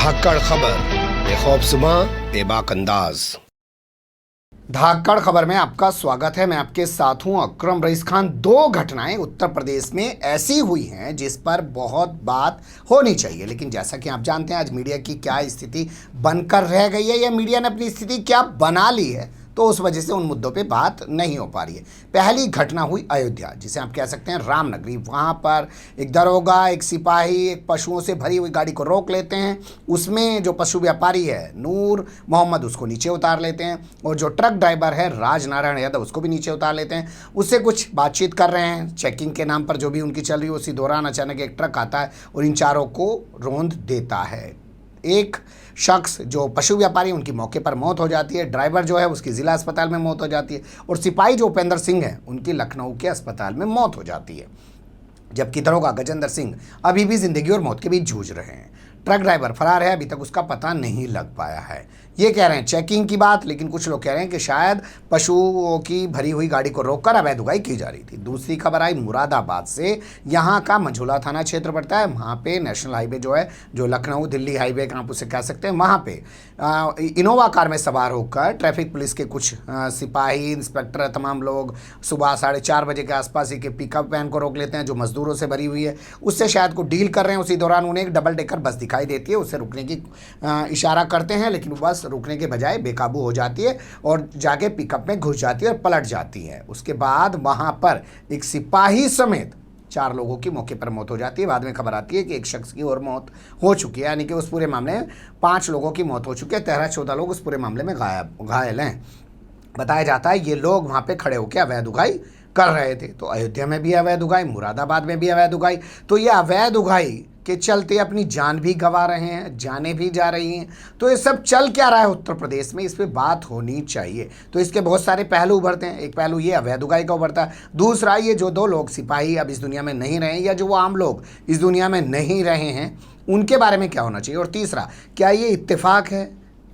धाकड़ खबर, बेखौफसमा बेबाक अंदाज। धाकड़ खबर में आपका स्वागत है। मैं आपके साथ हूं अकरम रईस खान। दो घटनाएं उत्तर प्रदेश में ऐसी हुई हैं जिस पर बहुत बात होनी चाहिए, लेकिन जैसा कि आप जानते हैं आज मीडिया की क्या स्थिति बनकर रह गई है या मीडिया ने अपनी स्थिति क्या बना ली है, तो उस वजह से उन मुद्दों पे बात नहीं हो पा रही है। पहली घटना हुई अयोध्या, जिसे आप कह सकते हैं रामनगरी। वहाँ पर एक दरोगा, एक सिपाही एक पशुओं से भरी हुई गाड़ी को रोक लेते हैं। उसमें जो पशु व्यापारी है नूर मोहम्मद, उसको नीचे उतार लेते हैं, और जो ट्रक ड्राइवर है राजनारायण यादव, उसको भी नीचे उतार लेते हैं। उससे कुछ बातचीत कर रहे हैं, चेकिंग के नाम पर जो भी उनकी चल रही है। उसी दौरान अचानक एक ट्रक आता है और इन चारों को रौंद देता है। एक शख्स जो पशु व्यापारी, उनकी मौके पर मौत हो जाती है। ड्राइवर जो है उसकी ज़िला अस्पताल में मौत हो जाती है, और सिपाही जो उपेंद्र सिंह है उनकी लखनऊ के अस्पताल में मौत हो जाती है। जबकि दरोगा गजेंद्र सिंह अभी भी जिंदगी और मौत के बीच जूझ रहे हैं। ट्रक ड्राइवर फरार है, अभी तक उसका पता नहीं लग पाया है। ये कह रहे हैं चेकिंग की बात, लेकिन कुछ लोग कह रहे हैं कि शायद पशुओं की भरी हुई गाड़ी को रोककर अवैध उगाई की जा रही थी। दूसरी खबर आई मुरादाबाद से। यहाँ का मंझोला थाना क्षेत्र पड़ता है। वहाँ पे नेशनल हाईवे जो है, जो लखनऊ दिल्ली हाईवे आप उसे कह सकते हैं, वहाँ पे इनोवा कार में सवार होकर ट्रैफिक पुलिस के कुछ सिपाही, इंस्पेक्टर, तमाम लोग सुबह 4:30 बजे के आसपास एक पिकअप वैन को रोक लेते हैं जो मजदूरों से भरी हुई है। उससे शायद को डील कर रहे हैं। उसी दौरान उन्हें एक डबल डेकर बस दिखाई देती है, उससे रुकने की इशारा करते हैं, लेकिन बस रुकने के बजाय बेकाबू हो जाती है और जाके पिकअप में घुस जाती है और पलट जाती है। उसके बाद वहां पर एक सिपाही समेत 4 लोगों की मौके पर मौत हो जाती है। बाद में खबर आती है कि एक शख्स की और मौत हो चुकी है, यानी कि उस पूरे मामले में 5 लोगों की मौत हो चुकी है। 13-14 लोग उस पूरे मामले में घायल हैं। बताया जाता है ये लोग वहां पे खड़े होकर अवैध उगाई कर रहे थे। तो अयोध्या में भी अवैध उगाई, मुरादाबाद में भी अवैध उगाई। तो ये अवैध उगाई के चलते अपनी जान भी गंवा रहे हैं, जानें भी जा रही हैं। तो ये सब चल क्या रहा है उत्तर प्रदेश में, इस पे बात होनी चाहिए। तो इसके बहुत सारे पहलू उभरते हैं। एक पहलू ये अवैध उगाई का उभरता है। दूसरा ये जो 2 लोग सिपाही अब इस दुनिया में नहीं रहे, या जो वो आम लोग इस दुनिया में नहीं रहे हैं, उनके बारे में क्या होना चाहिए। और तीसरा, क्या ये इत्तेफाक है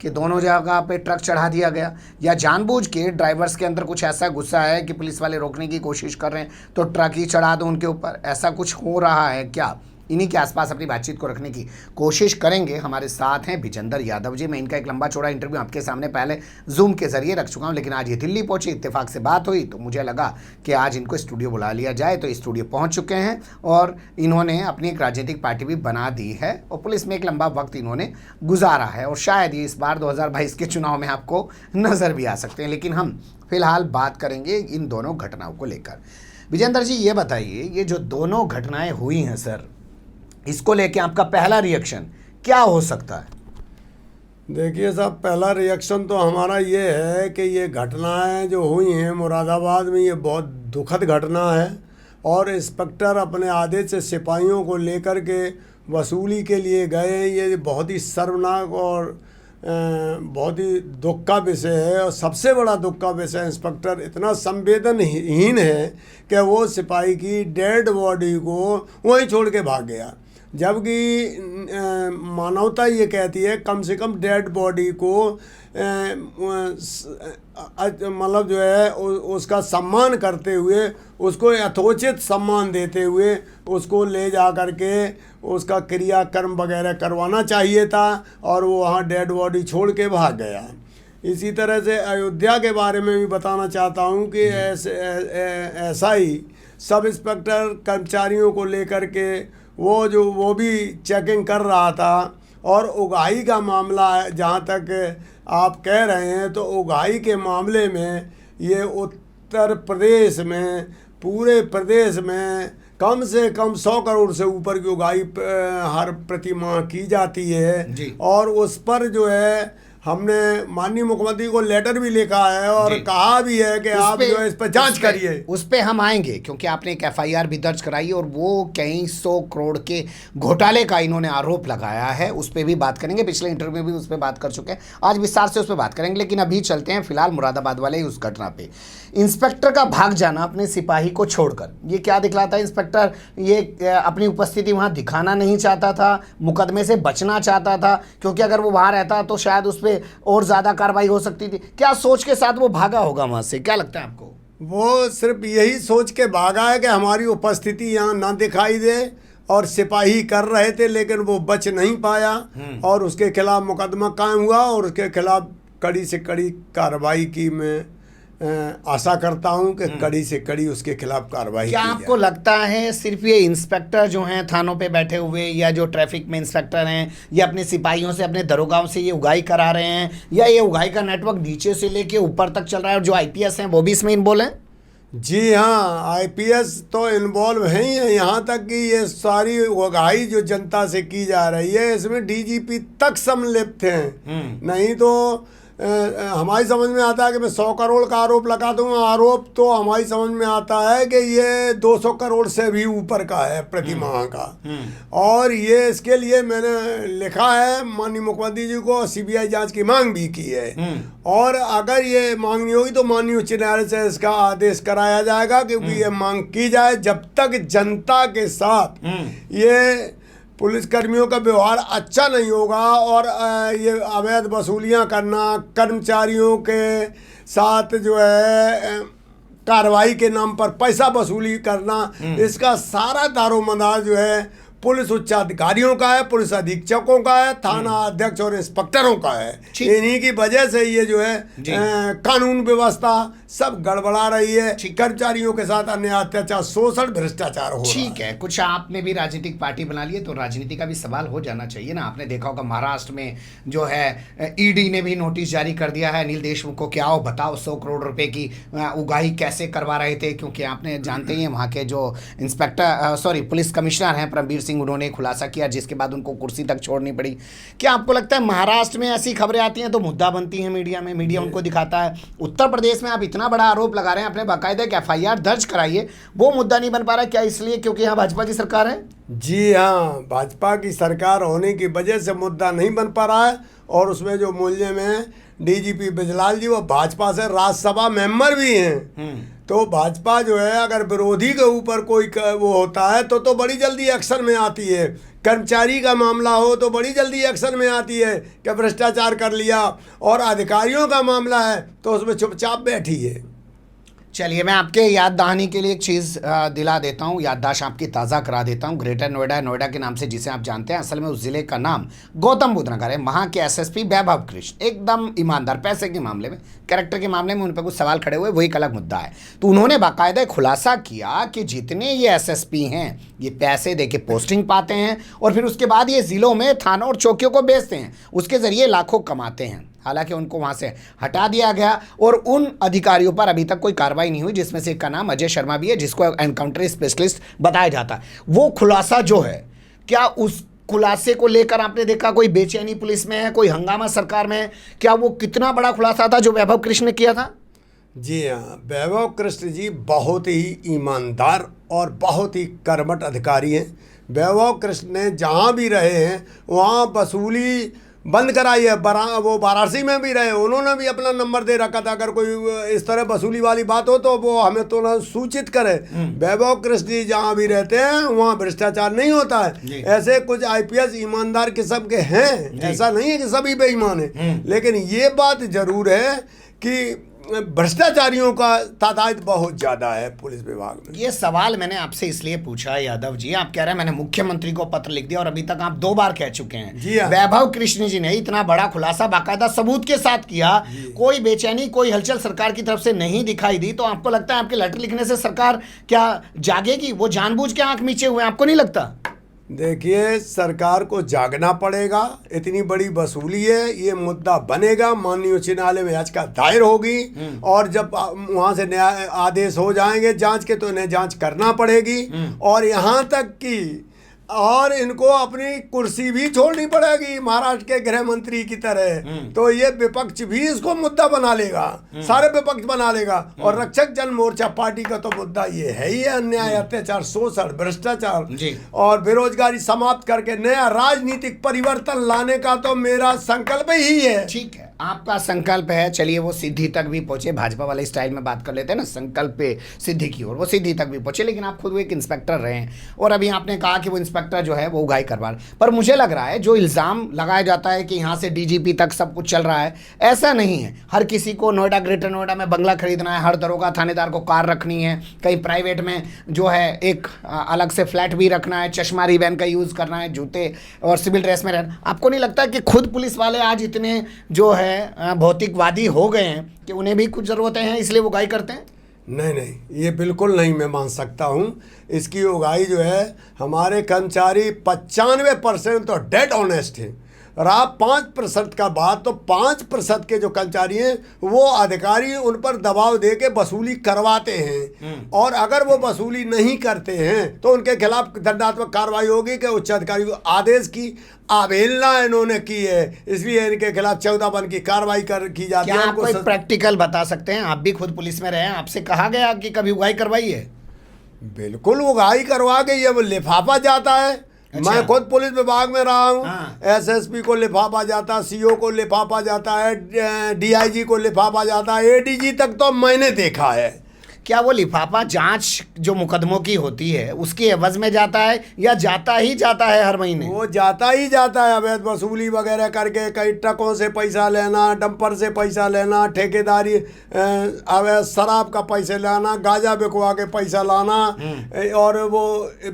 कि दोनों जगह पे ट्रक चढ़ा दिया गया, या जानबूझ के ड्राइवर्स के अंदर कुछ ऐसा गुस्सा है कि पुलिस वाले रोकने की कोशिश कर रहे हैं तो ट्रक ही चढ़ा दो उनके ऊपर। ऐसा कुछ हो रहा है क्या? इन्हीं के आसपास अपनी बातचीत को रखने की कोशिश करेंगे। हमारे साथ हैं विजेंदर यादव जी। मैं इनका एक लंबा चौड़ा इंटरव्यू आपके सामने पहले जूम के जरिए रख चुका हूं, लेकिन आज ये दिल्ली पहुंचे, इत्तेफाक से बात हुई तो मुझे लगा कि आज इनको स्टूडियो बुला लिया जाए। तो स्टूडियो पहुंच चुके हैं और इन्होंने अपनी एक राजनीतिक पार्टी भी बना दी है और पुलिस में एक लंबा वक्त इन्होंने गुजारा है, और शायद ये इस बार 2022 के चुनाव में आपको नजर भी आ सकते हैं। लेकिन हम फिलहाल बात करेंगे इन दोनों घटनाओं को लेकर। विजेंदर जी, ये बताइए, ये जो दोनों घटनाएं हुई हैं सर, इसको लेके आपका पहला रिएक्शन क्या हो सकता है? देखिए साहब, पहला रिएक्शन तो हमारा ये है कि ये घटनाएं जो हुई हैं मुरादाबाद में, ये बहुत दुखद घटना है। और इंस्पेक्टर अपने आदेश से सिपाहियों को लेकर के वसूली के लिए गए, ये बहुत ही शर्मनाक और बहुत ही दुख का विषय है। और सबसे बड़ा दुख का विषय, इंस्पेक्टर इतना संवेदनहीन है कि वो सिपाही की डेड बॉडी को वहीं छोड़ के भाग गया। जबकि मानवता ये कहती है कम से कम डेड बॉडी को मतलब जो है उसका सम्मान करते हुए, उसको यथोचित सम्मान देते हुए उसको ले जा कर के उसका क्रियाकर्म वगैरह करवाना चाहिए था, और वो वहाँ डेड बॉडी छोड़ के भाग गया। इसी तरह से अयोध्या के बारे में भी बताना चाहता हूँ कि ऐसा ही सब इंस्पेक्टर कर्मचारियों को लेकर के वो भी चेकिंग कर रहा था। और उगाही का मामला है, जहाँ तक आप कह रहे हैं, तो उगाही के मामले में ये उत्तर प्रदेश में, पूरे प्रदेश में कम से कम 100 करोड़ से ऊपर की उगाही हर प्रति माह की जाती है। और उस पर जो है हमने माननीय मुख्यमंत्री को लेटर भी लिखा है और कहा भी है कि आप जो है इस पर जांच करिए। उस पे हम आएंगे, क्योंकि आपने एक FIR भी दर्ज कराई और वो कई 100 करोड़ के घोटाले का इन्होंने आरोप लगाया है। उस पर भी बात करेंगे, पिछले इंटरव्यू में भी उस पर बात कर चुके हैं, आज विस्तार से उस पर बात करेंगे। लेकिन अभी चलते हैं फिलहाल मुरादाबाद वाले उस घटना पे। इंस्पेक्टर का भाग जाना अपने सिपाही को छोड़कर, ये क्या दिखलाता है? इंस्पेक्टर ये अपनी उपस्थिति वहाँ दिखाना नहीं चाहता था, मुकदमे से बचना चाहता था, क्योंकि अगर वो वहाँ रहता तो शायद उस पर और ज्यादा कार्रवाई हो सकती थी। क्या सोच के साथ वो भागा होगा वहां से, क्या लगता है आपको? वो सिर्फ यही सोच के भागा है कि हमारी उपस्थिति यहाँ ना दिखाई दे और सिपाही कर रहे थे, लेकिन वो बच नहीं पाया और उसके खिलाफ मुकदमा कायम हुआ और उसके खिलाफ कड़ी से कड़ी कार्रवाई की मैं आशा करता हूं कि कड़ी से कड़ी उसके खिलाफ कार्रवाई क्या की आपको लगता है सिर्फ ये इंस्पेक्टर जो हैं थानों पे बैठे हुए, या जो ट्रैफिक में इंस्पेक्टर हैं, ये अपने सिपाहियों से, अपने दरोगाओं से ये उगाही करा रहे हैं, या ये उगाही का नेटवर्क नीचे से लेके ऊपर तक चल रहा है और जो आईपीएस हैं वो भी इसमें इन्वॉल्व हैं? जी हाँ, आईपीएस तो इन्वॉल्व हैं ही है। यहाँ तक कि ये सारी उगाही जो जनता से की जा रही है इसमें डीजीपी तक सम्मिलित हैं। नहीं तो हमारी समझ में आता है कि मैं 100 करोड़ का आरोप लगा दूंगा, आरोप तो हमारी समझ में आता है कि ये 200 करोड़ से भी ऊपर का है प्रति माह का। और ये इसके लिए मैंने लिखा है माननीय मुख्यमंत्री जी को, सीबीआई जांच की मांग भी की है। और अगर ये मांग नहीं होगी तो माननीय उच्च न्यायालय से इसका आदेश कराया जाएगा, क्योंकि ये मांग की जाए जब तक जनता के साथ ये पुलिसकर्मियों का व्यवहार अच्छा नहीं होगा और ये अवैध वसूलियां करना, कर्मचारियों के साथ जो है कार्रवाई के नाम पर पैसा वसूली करना, इसका सारा दारोमदार जो है पुलिस उच्चाधिकारियों का है, पुलिस अधीक्षकों का है, थाना अध्यक्ष और इंस्पेक्टरों का है। इन्हीं की वजह से ये जो है कानून व्यवस्था सब गड़बड़ा रही है। कर्मचारियों के साथ अन्य अत्याचार, शोषण, भ्रष्टाचार हो रहा है। ठीक है, कुछ आपने भी राजनीतिक पार्टी बना ली है तो राजनीति का भी सवाल हो जाना चाहिए ना। आपने देखा होगा महाराष्ट्र में जो है ईडी ने भी नोटिस जारी कर दिया है अनिल देशमुख को कि आओ बताओ 100 करोड़ रुपए की उगाही कैसे करवा रहे थे, क्योंकि आपने जानते ही हैं वहाँ के जो पुलिस कमिश्नर हैं परमवीर सिंह, उन्होंने खुलासा किया जिसके बाद उनको कुर्सी तक छोड़नी पड़ी। क्या आपको लगता है महाराष्ट्र में ऐसी खबरें आती हैं तो मुद्दा बनती हैं मीडिया में, मीडिया उनको दिखाता है? उत्तर प्रदेश में आप इतना बड़ा आरोप लगा रहे हैं, आपने बाकायदा एक एफआईआर दर्ज कराइए, वो मुद्दा नहीं बन पा रहा है, क्या इसलिए क्योंकि यहाँ भाजपा की सरकार है? जी हाँ, भाजपा की सरकार होने की वजह से मुद्दा नहीं बन पा रहा है। और उसमें जो मुलजिम हैं डीजीपी बिजलाल जी, वो भाजपा से राज्यसभा मेंबर भी हैं। तो भाजपा जो है अगर विरोधी के ऊपर कोई वो होता है तो बड़ी जल्दी एक्शन में आती है। कर्मचारी का मामला हो तो बड़ी जल्दी एक्शन में आती है कि भ्रष्टाचार कर लिया, और अधिकारियों का मामला है तो उसमें चुपचाप बैठी है। चलिए मैं आपके याद दहानी के लिए एक चीज़ दिला देता हूँ, याददाश्त आपकी ताज़ा करा देता हूँ। ग्रेटर नोएडा, नोएडा के नाम से जिसे आप जानते हैं, असल में उस ज़िले का नाम गौतम बुद्ध नगर है। वहाँ के एसएसपी वैभव कृष्ण एकदम ईमानदार, पैसे के मामले में, कैरेक्टर के मामले में उन पर कुछ सवाल खड़े हुए, वही एक अलग मुद्दा है। तो उन्होंने बाकायदा खुलासा किया कि जितने ये एसएसपी हैं ये पैसे दे के पोस्टिंग पाते हैं और फिर उसके बाद ये ज़िलों में थानों और चौकियों को बेचते हैं, उसके ज़रिए लाखों कमाते हैं। हालांकि उनको वहां से हटा दिया गया और उन अधिकारियों पर अभी तक कोई कार्रवाई नहीं हुई, जिसमें से एक का नाम अजय शर्मा भी है, जिसको एनकाउंटर स्पेशलिस्ट बताया जाता है। वो खुलासा जो है, क्या उस खुलासे को लेकर आपने देखा कोई बेचैनी पुलिस में है, कोई हंगामा सरकार में है? क्या वो कितना बड़ा खुलासा था जो वैभव कृष्ण ने किया था? जी हाँ, वैभव कृष्ण जी बहुत ही ईमानदार और बहुत ही कर्मठ अधिकारी हैं। वैभव कृष्ण ने जहाँ भी रहे हैं वहाँ वसूली बंद कराई है। वो वाराणसी में भी रहे, उन्होंने भी अपना नंबर दे रखा था, अगर कोई इस तरह वसूली वाली बात हो तो वो हमें तो सूचित करे। वैभव कृष्ण जी जहाँ भी रहते हैं वहाँ भ्रष्टाचार नहीं होता है। ऐसे कुछ आईपीएस ईमानदार किस्म के हैं, ऐसा नहीं है कि सभी बेईमान हैं, लेकिन ये बात जरूर है कि भ्रष्टाचारियों का तादाद बहुत ज्यादा है पुलिस विभाग में। ये सवाल मैंने आपसे इसलिए पूछा यादव जी, आप कह रहे हैं मैंने मुख्यमंत्री को पत्र लिख दिया और अभी तक आप 2 बार कह चुके हैं। जी हाँ। वैभव कृष्ण जी ने इतना बड़ा खुलासा बाकायदा सबूत के साथ किया, कोई बेचैनी, कोई हलचल सरकार की तरफ से नहीं दिखाई दी। तो आपको लगता है आपके लेटर लिखने से सरकार क्या जागेगी? वो जानबूझ के आंख मीचे हुए, आपको नहीं लगता? देखिए, सरकार को जागना पड़ेगा। इतनी बड़ी वसूली है, ये मुद्दा बनेगा, माननीय उच्च न्यायालय में याचिका दायर होगी और जब वहाँ से न्याय आदेश हो जाएंगे जांच के तो इन्हें जांच करना पड़ेगी। और यहाँ तक कि और इनको अपनी कुर्सी भी छोड़नी पड़ेगी महाराष्ट्र के गृह मंत्री की तरह। तो ये विपक्ष भी इसको मुद्दा बना लेगा, सारे विपक्ष बना लेगा। और रक्षक जन मोर्चा पार्टी का तो मुद्दा ये है ही अन्याय, अत्याचार, शोषण, भ्रष्टाचार और बेरोजगारी समाप्त करके नया राजनीतिक परिवर्तन लाने का तो मेरा संकल्प ही है। ठीक है, आपका संकल्प है, चलिए वो सिद्धि तक भी पहुंचे। भाजपा वाले स्टाइल में बात कर लेते हैं ना, संकल्प पे सिद्धि की ओर, वो सिद्धि तक भी पहुंचे। लेकिन आप खुद वो एक इंस्पेक्टर रहे हैं और अभी आपने कहा कि वो इंस्पेक्टर इंस्पेक्टर जो है वो उगाही करवा रहे हैं। पर मुझे लग रहा है जो इल्ज़ाम लगाया जाता है कि यहाँ से डीजीपी तक सब कुछ चल रहा है, ऐसा नहीं है। हर किसी को नोएडा, ग्रेटर नोएडा में बंगला खरीदना है, हर दरोगा थानेदार को कार रखनी है, कहीं प्राइवेट में जो है एक अलग से फ्लैट भी रखना है, चश्मा रिबैन का यूज़ करना है, जूते और सिविल ड्रेस में रहना। आपको नहीं लगता कि खुद पुलिस वाले आज इतने जो है भौतिकवादी हो गए हैं कि उन्हें भी कुछ ज़रूरतें हैं, इसलिए वो उगाही करते हैं? नहीं नहीं, ये बिल्कुल नहीं मैं मान सकता हूँ। इसकी उगाही जो है, हमारे कर्मचारी 95% तो डेड ऑनेस्ट हैं। रहा 5% का बात, तो 5% के जो कर्मचारी हैं वो अधिकारी उन पर दबाव दे के वसूली करवाते हैं, और अगर वो वसूली नहीं करते हैं तो उनके खिलाफ दंडात्मक कार्रवाई होगी कि उच्च अधिकारी को आदेश की अवहेलना इन्होंने की है, इसलिए इनके खिलाफ 14 की कार्रवाई की जाती है। क्या आप कोई प्रैक्टिकल बता सकते हैं? आप भी खुद पुलिस में रहे हैं, आपसे कहा गया कि कभी उगाही करवाई है? बिल्कुल उगाही करवा के ये लिफाफा जाता है। अच्छा। मैं खुद पुलिस विभाग में रहा हूँ। हाँ। एसएसपी को लिफाफा जाता है, सीओ को लिफाफा जाता है, डीआईजी को लिफाफा जाता है, एडीजी तक तो मैंने देखा है। क्या वो लिफाफा जांच जो मुकदमों की होती है उसकी एवज में जाता है या जाता ही जाता है हर महीने? वो जाता ही जाता है, अवैध वसूली वगैरह करके, कई ट्रकों से पैसा लेना, डंपर से पैसा लेना, ठेकेदारी, अवैध शराब का पैसे लाना, गांजा बिकवा के पैसा लाना, और वो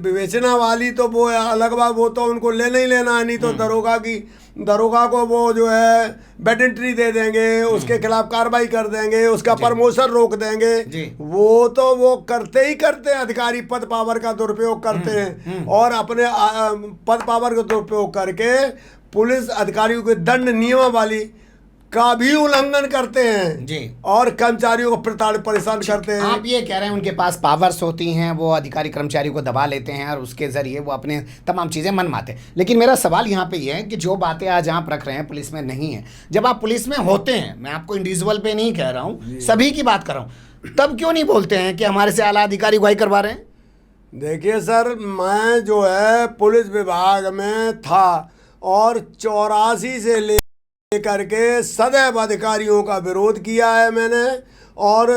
बेचना वाली तो वो अलग बात, वो तो उनको लेना ही लेना है। नहीं तो दरोगा को वो जो है बेड एंट्री दे देंगे, उसके खिलाफ कार्रवाई कर देंगे, उसका प्रमोशन रोक देंगे। वो तो वो करते ही करते हैं, अधिकारी पद पावर का दुरुपयोग करते हैं, और अपने पद पावर का दुरुपयोग करके पुलिस अधिकारियों के दंड नियमावली का भी उल्लंघन करते हैं जी, और कर्मचारियों को प्रताड़ित परेशान करते हैं। आप ये कह रहे हैं उनके पास पावर्स होती हैं, वो अधिकारी कर्मचारियों को दबा लेते हैं और उसके जरिए वो अपने तमाम चीज़ें मनमाते हैं। लेकिन मेरा सवाल यहाँ पे ये है कि जो बातें आज आप रख रहे हैं पुलिस में नहीं है, जब आप पुलिस में होते हैं, मैं आपको इंडिविजुअल पे नहीं कह रहा हूँ, सभी की बात कर रहा हूँ, तब क्यों नहीं बोलते हैं कि हमारे से आला अधिकारी उगाही करवा रहे हैं? देखिए सर, मैं जो है पुलिस विभाग में था, और 84 से करके सदैव अधिकारियों का विरोध किया है मैंने, और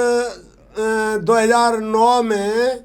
2009 में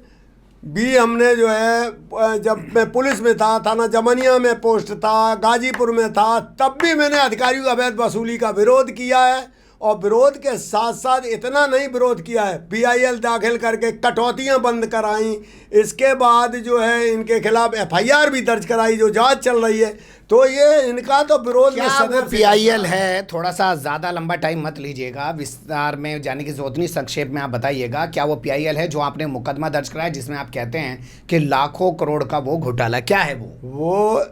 भी हमने जो है, जब मैं पुलिस में था, थाना जमनिया में पोस्ट था, गाजीपुर में था, तब भी मैंने अधिकारियों की अवैध वसूली का विरोध किया है। और विरोध के साथ साथ इतना नहीं विरोध किया है, PIL दाखिल करके कटौतियां बंद कराई, इसके बाद जो है इनके खिलाफ FIR भी दर्ज कराई, जो जांच चल रही है। तो ये इनका तो विरोध में सदैव PIL है, थोड़ा सा ज़्यादा लंबा टाइम मत लीजिएगा, विस्तार में जाने की जरूरत नहीं, संक्षेप में आप बताइएगा क्या वो PIL है जो आपने मुकदमा दर्ज कराया जिसमें आप कहते हैं कि लाखों करोड़ का वो घोटाला, क्या है वो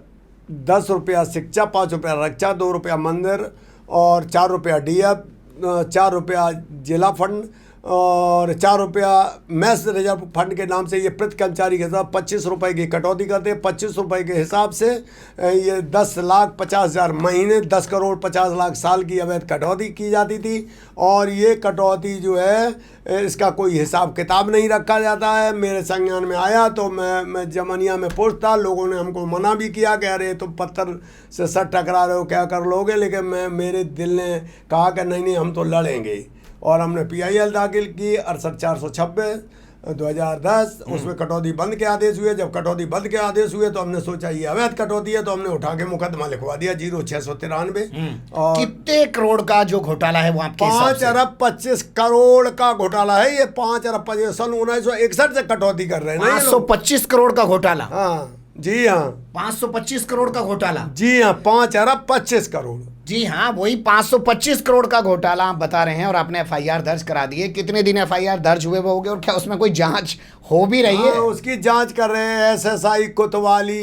10 रुपया शिक्षा, 5 रुपया रक्षा, 2 रुपया मंदिर, और 4 रुपया DF, 4 रुपया जिला फंड, और 4 रुपया मैस रिजर्व फंड के नाम से ये प्रति कर्मचारी के साथ 25 रुपये की कटौती करते हैं। 25 रुपये के हिसाब से ये 10,50,000 महीने, 10 करोड़ 50 लाख साल की अवैध कटौती की जाती थी। और ये कटौती जो है इसका कोई हिसाब किताब नहीं रखा जाता है। मेरे संज्ञान में आया तो मैं जमनिया में पूछता, लोगों ने हमको मना भी किया कि अरे तुम पत्थर से सर टकरा रहे हो, क्या कर लोगे, लेकिन मेरे दिल ने कहा कि नहीं हम तो लड़ेंगे। और हमने PIL दाखिल की 68,426 2010, उसमें कटौती बंद के आदेश हुए। जब कटौती बंद के आदेश हुए तो हमने सोचा ये अवैध कटौती है, तो हमने उठा के मुकदमा लिखवा दिया 0693। और कितने करोड़ का जो घोटाला है वो आपके 5 अरब 25 करोड़ का घोटाला है ये। 5 अरब 25, सन 1961 से कटौती कर रहे हैं। 525 करोड़ का घोटाला? हाँ जी हाँ, 525 करोड़ का घोटाला। जी हाँ, 5 अरब 25 करोड़। जी हाँ, वही 525 करोड़ का घोटाला आप बता रहे हैं, और आपने FIR दर्ज करा दी है। कितने दिन FIR दर्ज हुए वो हो गए, और क्या उसमें कोई जांच हो भी रही है? उसकी जांच कर रहे हैं SSI कोतवाली,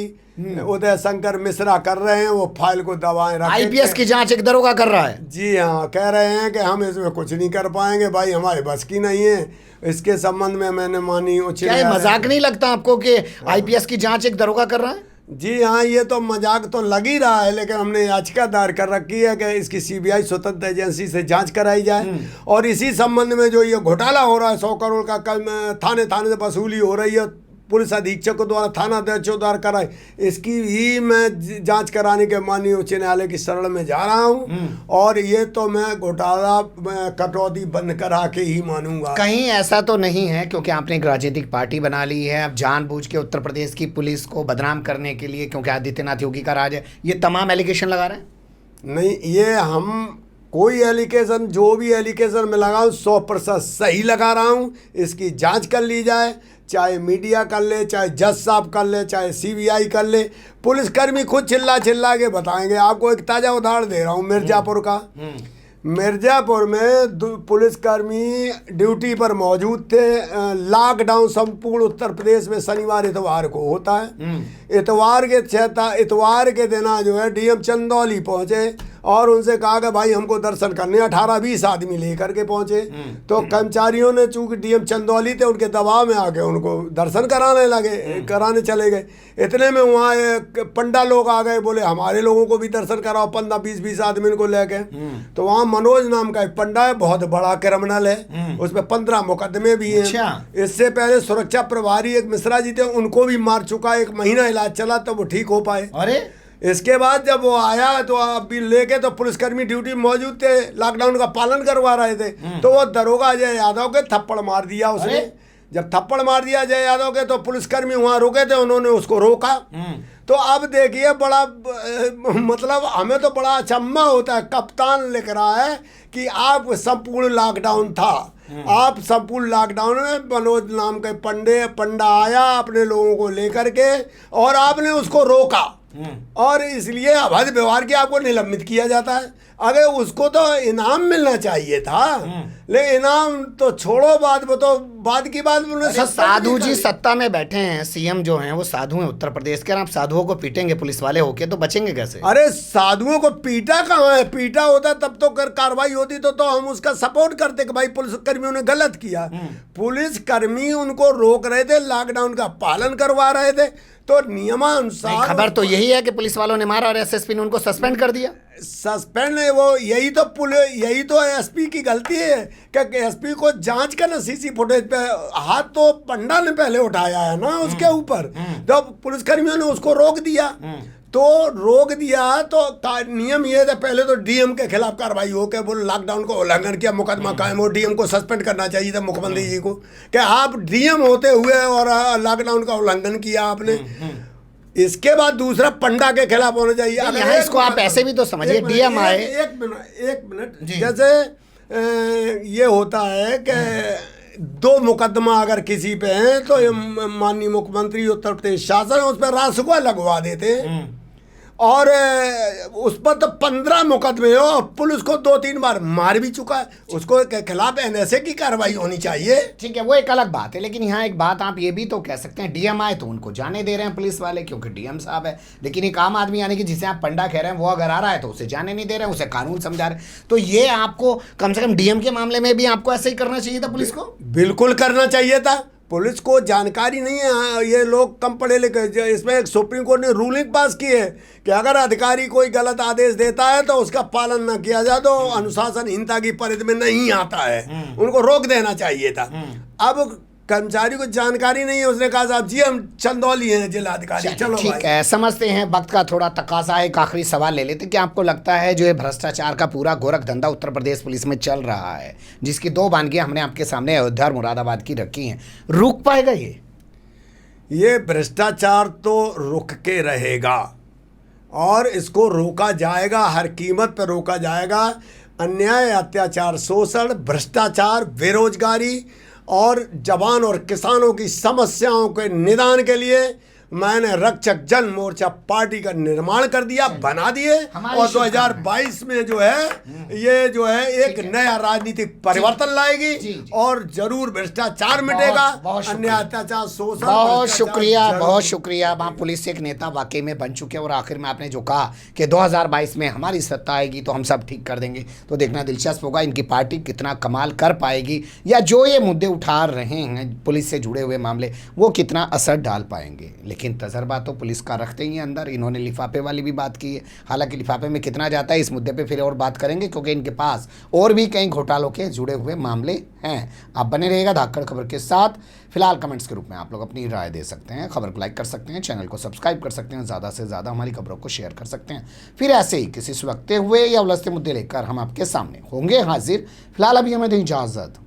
उदय शंकर मिश्रा कर रहे हैं, वो फाइल को दबाए रखे। IPS की जांच एक दरोगा कर रहा है? जी हाँ, कह रहे हैं कि हम इसमें कुछ नहीं कर पाएंगे, भाई हमारे बस की नहीं है। इसके संबंध में मैंने मानी उच्च न्यायालय। क्या मजाक नहीं लगता आपको कि IPS की जांच एक दरोगा कर रहा है? जी हाँ, ये तो मजाक तो लग ही रहा है, लेकिन हमने याचिका दायर कर रखी है कि इसकी CBI स्वतंत्र एजेंसी से जांच कराई जाए। और इसी संबंध में जो ये घोटाला हो रहा है 100 करोड़ का, कल थाने थाने से वसूली हो रही है, पुलिस अधीक्षकों द्वारा, थाना अध्यक्षों द्वारा कराई, इसकी ही मैं जांच कराने के माननीय उच्च न्यायालय की शरण में जा रहा हूँ। और ये तो मैं घोटाला कटौती बंद करा के ही मानूंगा। कहीं ऐसा तो नहीं है क्योंकि आपने एक राजनीतिक पार्टी बना ली है, अब जानबूझ के उत्तर प्रदेश की पुलिस को बदनाम करने के लिए, क्योंकि आदित्यनाथ योगी का राज है, ये तमाम एलिगेशन लगा रहे हैं? नहीं, ये हम कोई एलिगेशन, जो भी एलिगेशन में लगाऊँ 100% सही लगा रहा हूँ। इसकी जांच कर ली जाए, चाहे मीडिया कर ले, चाहे जज साहब कर ले, चाहे सीबीआई कर ले, पुलिसकर्मी खुद चिल्ला चिल्ला के बताएंगे। आपको एक ताज़ा उदाहरण दे रहा हूँ मिर्ज़ापुर का। मिर्ज़ापुर में पुलिसकर्मी ड्यूटी पर मौजूद थे। लॉकडाउन संपूर्ण उत्तर प्रदेश में शनिवार इतवार को होता है। इतवार के दिन जो है डीएम चंदौली पहुंचे और उनसे कहा कि भाई हमको दर्शन करने 18-20 आदमी लेकर के पहुंचे। तो कर्मचारियों ने, चूंकि डीएम चंदौली थे, उनके दबाव में आके उनको दर्शन कराने चले गए। इतने में वहाँ एक पंडा लोग आ गए, बोले हमारे लोगों को भी दर्शन कराओ 15-20 आदमी को लेके। तो वहाँ मनोज नाम का एक पंडा है, बहुत बड़ा क्रिमिनल है, उसमें 15 मुकदमे भी हैं। अच्छा। इससे पहले सुरक्षा प्रभारी एक मिश्रा जी थे, उनको भी मार चुका, 1 महीना इलाज चला तब वो ठीक हो पाए। अरे इसके बाद जब वो आया तो अभी लेके, तो पुलिसकर्मी ड्यूटी में मौजूद थे, लॉकडाउन का पालन करवा रहे थे। तो वो दरोगा अजय यादव के थप्पड़ मार दिया उसने। जब थप्पड़ मार दिया अजय यादव के, तो पुलिसकर्मी वहां रुके थे, उन्होंने उसको रोका। तो अब देखिए, बड़ा मतलब हमें तो बड़ा अचंभा होता है। कप्तान लिख रहा है कि आप संपूर्ण लॉकडाउन था, आप संपूर्ण लॉकडाउन में मनोज नाम के पंडा आया अपने लोगों को लेकर के और आपने उसको रोका और इसलिए अभद्र व्यवहार के आपको निलंबित किया जाता है। अगर उसको तो इनाम मिलना चाहिए था, लेकिन इनाम तो छोड़ो, बाद की बात। साधु जी सत्ता में बैठे हैं, सीएम जो हैं वो साधु हैं उत्तर प्रदेश के, आप साधुओं को पीटेंगे पुलिस वाले होके, तो बचेंगे कैसे? अरे साधुओं को पीटा कहाँ है? पीटा होता तब तो कार्रवाई होती, तो हम उसका सपोर्ट करते कि भाई पुलिस कर्मियों ने गलत किया। पुलिस कर्मी उनको रोक रहे थे, लॉकडाउन का पालन करवा रहे थे, तो नियमानुसार। खबर तो यही है कि पुलिस वालों ने मारा और एसएसपी ने उनको सस्पेंड कर दिया। सस्पेंड वो यही तो एसपी की गलती है कि एसपी को जांच करना। सीसी फुटेज पे हाथ तो पंडा ने पहले उठाया है ना उसके ऊपर, जब पुलिसकर्मियों ने उसको रोक दिया तो नियम ये था, पहले तो डीएम के खिलाफ कार्रवाई हो के, वो लॉकडाउन को उल्लंघन किया, मुकदमा कायम हो, डीएम को सस्पेंड करना चाहिए था मुख्यमंत्री जी को कि आप डीएम होते हुए और लॉकडाउन का उल्लंघन किया आपने। इसके बाद दूसरा पंडा के खिलाफ होना चाहिए। अगर इसको आप ऐसे भी तो समझिए, डीएम आए। एक मिनट, जैसे ये होता है कि 2 मुकदमा अगर किसी पे हैं तो माननीय मुख्यमंत्री उत्तर प्रदेश शासन उस पर रासुका लगवा देते हैं और उस पर तो 15 मुकदमे हो, पुलिस को 2-3 बार मार भी चुका है, उसको के खिलाफ एनएसए की कार्रवाई होनी चाहिए। ठीक है, वो एक अलग बात है, लेकिन यहाँ एक बात आप ये भी तो कह सकते हैं, डीएम आए तो उनको जाने दे रहे हैं पुलिस वाले क्योंकि डीएम साहब है, लेकिन एक आम आदमी यानी कि जिसे आप पंडा कह रहे हैं वो अगर आ रहा है तो उसे जाने नहीं दे रहे हैं, उसे कानून समझा रहे हैं। तो ये आपको कम से कम डीएम के मामले में भी आपको ऐसे ही करना चाहिए था पुलिस को? बिल्कुल करना चाहिए था। पुलिस को जानकारी नहीं है, ये लोग कम पढ़े लिखे। इसमें एक सुप्रीम कोर्ट ने रूलिंग पास की है कि अगर अधिकारी कोई गलत आदेश देता है तो उसका पालन न किया जाए तो अनुशासनहीनता की परिधि में नहीं आता है, उनको रोक देना चाहिए था। अब कर्मचारी को जानकारी नहीं है, उसने कहा साहब जी हम चंदौली हैं जिलाधिकारी, चलो ठीक है, समझते हैं वक्त का थोड़ा तकाजा है। एक आखिरी सवाल ले लेते, क्या आपको लगता है जो ये भ्रष्टाचार का पूरा गोरख धंधा उत्तर प्रदेश पुलिस में चल रहा है, जिसकी 2 वानगियां हमने आपके सामने अयोध्या और मुरादाबाद की रखी हैं, रुक पाएगा ये भ्रष्टाचार? तो रुक के रहेगा और इसको रोका जाएगा, हर कीमत पर रोका जाएगा। अन्याय, अत्याचार, शोषण, भ्रष्टाचार, बेरोजगारी और जवान और किसानों की समस्याओं के निदान के लिए मैंने रक्षक जन मोर्चा पार्टी का निर्माण कर दिया, बना दिए और 2022 में जो है ये जो है एक नया राजनीतिक परिवर्तन लाएगी और जरूर भ्रष्टाचार मिटेगा, अन्याय, अत्याचार, शोषण। बहुत शुक्रिया। आप पुलिस से एक नेता वाकई में बन चुके हैं और आखिर में आपने जो कहा कि 2022 में हमारी सत्ता आएगी तो हम सब ठीक कर देंगे, तो देखना दिलचस्प होगा इनकी पार्टी कितना कमाल कर पाएगी, या जो ये मुद्दे उठा रहे हैं पुलिस से जुड़े हुए मामले वो कितना असर डाल पाएंगे। लेकिन लेकिन तजर्बा तो पुलिस का रखते ही हैं अंदर। इन्होंने लिफाफे वाली भी बात की है, हालांकि लिफाफे में कितना जाता है इस मुद्दे पे फिर और बात करेंगे, क्योंकि इनके पास और भी कई घोटालों के जुड़े हुए मामले हैं। आप बने रहिएगा धाकड़ खबर के साथ। फिलहाल कमेंट्स के रूप में आप लोग अपनी राय दे सकते हैं, खबर को लाइक कर सकते हैं, चैनल को सब्सक्राइब कर सकते हैं, ज़्यादा से ज़्यादा हमारी खबरों को शेयर कर सकते हैं। फिर ऐसे ही किसी सुलगते हुए या उलझते मुद्दे लेकर हम आपके सामने होंगे हाजिर। फिलहाल अभी हमें दें इजाज़त।